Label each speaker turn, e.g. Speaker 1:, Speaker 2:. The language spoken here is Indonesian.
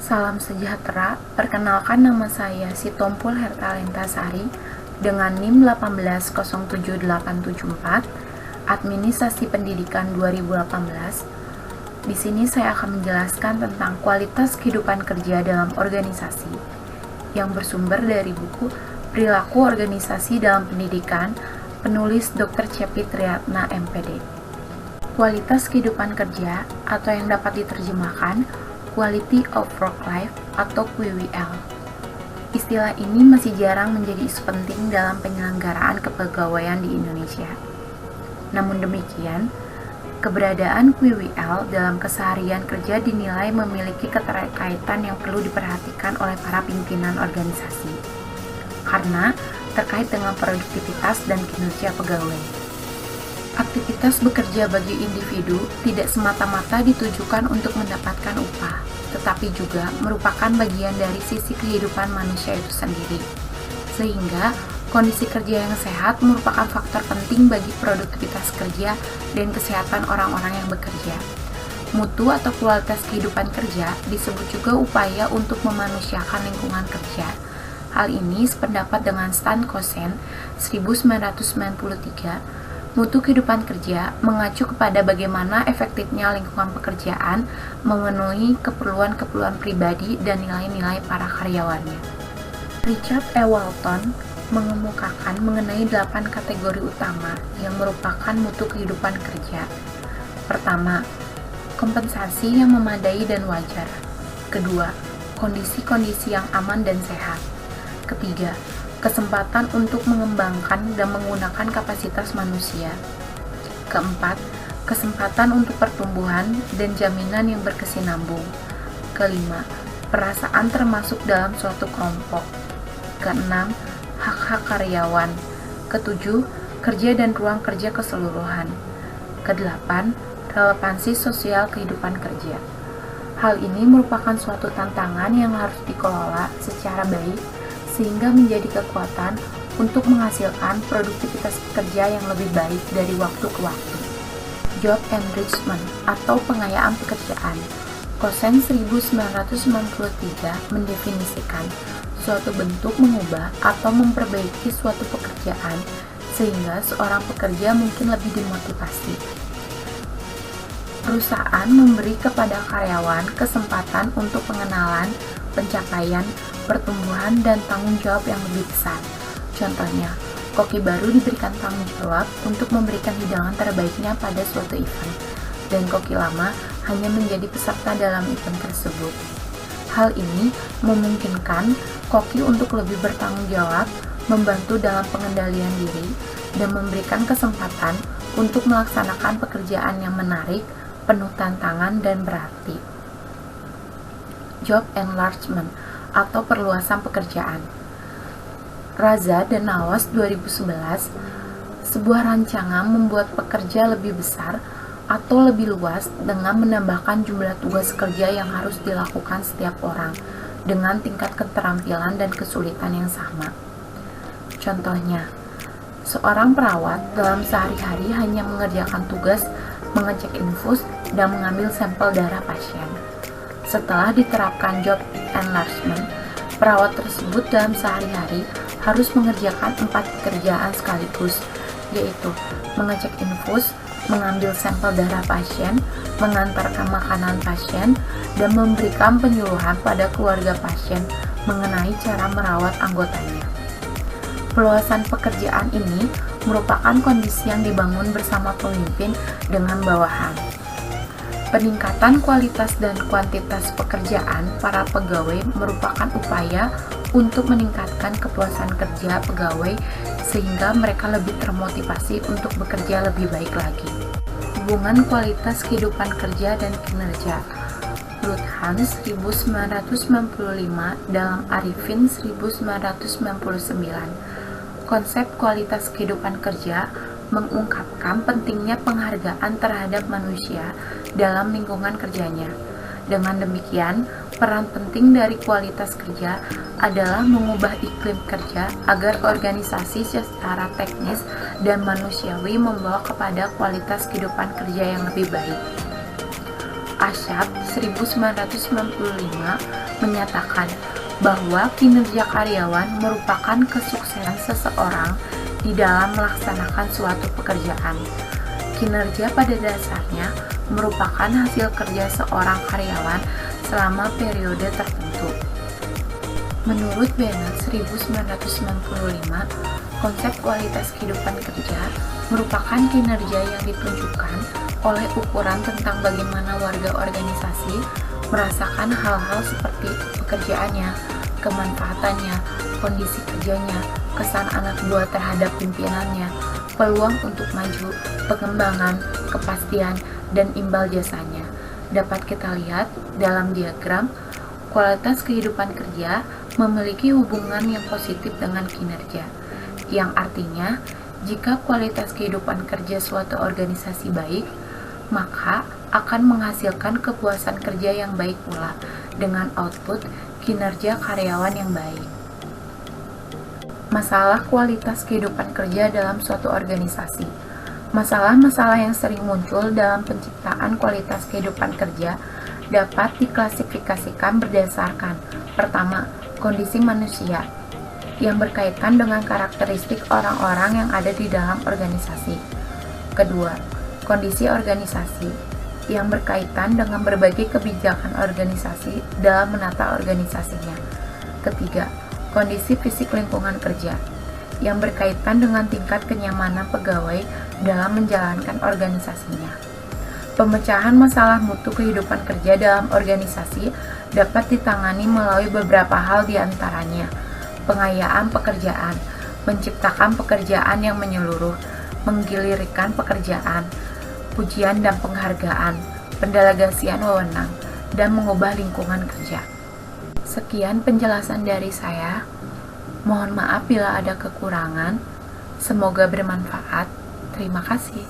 Speaker 1: Salam sejahtera, perkenalkan nama saya Sitompul Hertalentasari dengan NIM 1807874, Administrasi Pendidikan 2018. Di sini saya akan menjelaskan tentang kualitas kehidupan kerja dalam organisasi yang bersumber dari buku Perilaku Organisasi dalam Pendidikan, penulis Dr. Cepi Triatna MPD. Kualitas kehidupan kerja atau yang dapat diterjemahkan Quality of Work Life atau QWL. Istilah ini masih jarang menjadi isu penting dalam penyelenggaraan kepegawaian di Indonesia. Namun demikian, keberadaan QWL dalam keseharian kerja dinilai memiliki keterkaitan yang perlu diperhatikan oleh para pimpinan organisasi, karena terkait dengan produktivitas dan kinerja pegawai. Aktivitas bekerja bagi individu tidak semata-mata ditujukan untuk mendapatkan upah, tetapi juga merupakan bagian dari sisi kehidupan manusia itu sendiri. Sehingga, kondisi kerja yang sehat merupakan faktor penting bagi produktivitas kerja dan kesehatan orang-orang yang bekerja. Mutu atau kualitas kehidupan kerja disebut juga upaya untuk memanusiakan lingkungan kerja. Hal ini sependapat dengan Stan Kosen 1993. Mutu kehidupan kerja mengacu kepada bagaimana efektifnya lingkungan pekerjaan memenuhi keperluan-keperluan pribadi dan nilai-nilai para karyawannya. Richard E. Walton mengemukakan mengenai 8 kategori utama yang merupakan mutu kehidupan kerja. Pertama, kompensasi yang memadai dan wajar. Kedua, kondisi-kondisi yang aman dan sehat. Ketiga, kesempatan untuk mengembangkan dan menggunakan kapasitas manusia. Keempat, kesempatan untuk pertumbuhan dan jaminan yang berkesinambung. Kelima, perasaan termasuk dalam suatu kelompok. Keenam, hak-hak karyawan. Ketujuh, kerja dan ruang kerja keseluruhan. Kedelapan, relevansi sosial kehidupan kerja. Hal ini merupakan suatu tantangan yang harus dikelola secara baik sehingga menjadi kekuatan untuk menghasilkan produktivitas kerja yang lebih baik dari waktu ke waktu. Job enrichment atau pengayaan pekerjaan. Kosen 1993 mendefinisikan suatu bentuk mengubah atau memperbaiki suatu pekerjaan sehingga seorang pekerja mungkin lebih dimotivasi. Perusahaan memberi kepada karyawan kesempatan untuk pengenalan, pencapaian, pertumbuhan, dan tanggung jawab yang lebih besar. Contohnya, koki baru diberikan tanggung jawab untuk memberikan hidangan terbaiknya pada suatu event, dan koki lama hanya menjadi peserta dalam event tersebut. Hal ini memungkinkan koki untuk lebih bertanggung jawab, membantu dalam pengendalian diri, dan memberikan kesempatan untuk melaksanakan pekerjaan yang menarik, penuh tantangan, dan berarti. Job enlargement atau perluasan pekerjaan. Raza dan Nawas 2011, sebuah rancangan membuat pekerja lebih besar atau lebih luas dengan menambahkan jumlah tugas kerja yang harus dilakukan setiap orang dengan tingkat keterampilan dan kesulitan yang sama. Contohnya, seorang perawat dalam sehari-hari hanya mengerjakan tugas mengecek infus dan mengambil sampel darah pasien. Setelah diterapkan job enlargement, perawat tersebut dalam sehari-hari harus mengerjakan 4 pekerjaan sekaligus, yaitu mengecek infus, mengambil sampel darah pasien, mengantarkan makanan pasien, dan memberikan penyuluhan pada keluarga pasien mengenai cara merawat anggotanya. Perluasan pekerjaan ini merupakan kondisi yang dibangun bersama pemimpin dengan bawahan. Peningkatan kualitas dan kuantitas pekerjaan para pegawai merupakan upaya untuk meningkatkan kepuasan kerja pegawai sehingga mereka lebih termotivasi untuk bekerja lebih baik lagi. Hubungan kualitas kehidupan kerja dan kinerja. Luthans 1995 dalam Arifin 1999. Konsep kualitas kehidupan kerja mengungkapkan pentingnya penghargaan terhadap manusia dalam lingkungan kerjanya. Dengan demikian, peran penting dari kualitas kerja adalah mengubah iklim kerja agar organisasi secara teknis dan manusiawi membawa kepada kualitas kehidupan kerja yang lebih baik. Ashab 1995 menyatakan bahwa kinerja karyawan merupakan kesuksesan seseorang di dalam melaksanakan suatu pekerjaan. Kinerja pada dasarnya merupakan hasil kerja seorang karyawan selama periode tertentu. Menurut Bennett 1995, konsep kualitas kehidupan kerja merupakan kinerja yang ditunjukkan oleh ukuran tentang bagaimana warga organisasi merasakan hal-hal seperti pekerjaannya, kemanfaatannya, kondisi kerjanya, kesan anak buah terhadap pimpinannya, peluang untuk maju, pengembangan, kepastian, dan imbal jasanya. Dapat kita lihat dalam diagram, kualitas kehidupan kerja memiliki hubungan yang positif dengan kinerja, yang artinya jika kualitas kehidupan kerja suatu organisasi baik, maka akan menghasilkan kepuasan kerja yang baik pula dengan output kinerja karyawan yang baik. Masalah kualitas kehidupan kerja dalam suatu organisasi. Masalah-masalah yang sering muncul dalam penciptaan kualitas kehidupan kerja dapat diklasifikasikan berdasarkan: pertama, kondisi manusia yang berkaitan dengan karakteristik orang-orang yang ada di dalam organisasi. Kedua, kondisi organisasi yang berkaitan dengan berbagai kebijakan organisasi dalam menata organisasinya. Ketiga, kondisi fisik lingkungan kerja yang berkaitan dengan tingkat kenyamanan pegawai dalam menjalankan organisasinya. Pemecahan masalah mutu kehidupan kerja dalam organisasi dapat ditangani melalui beberapa hal, di antaranya pengayaan pekerjaan, menciptakan pekerjaan yang menyeluruh, menggilirkan pekerjaan, pujian dan penghargaan, pendelegasian wewenang, dan mengubah lingkungan kerja. Sekian penjelasan dari saya. Mohon maaf bila ada kekurangan. Semoga bermanfaat. Terima kasih.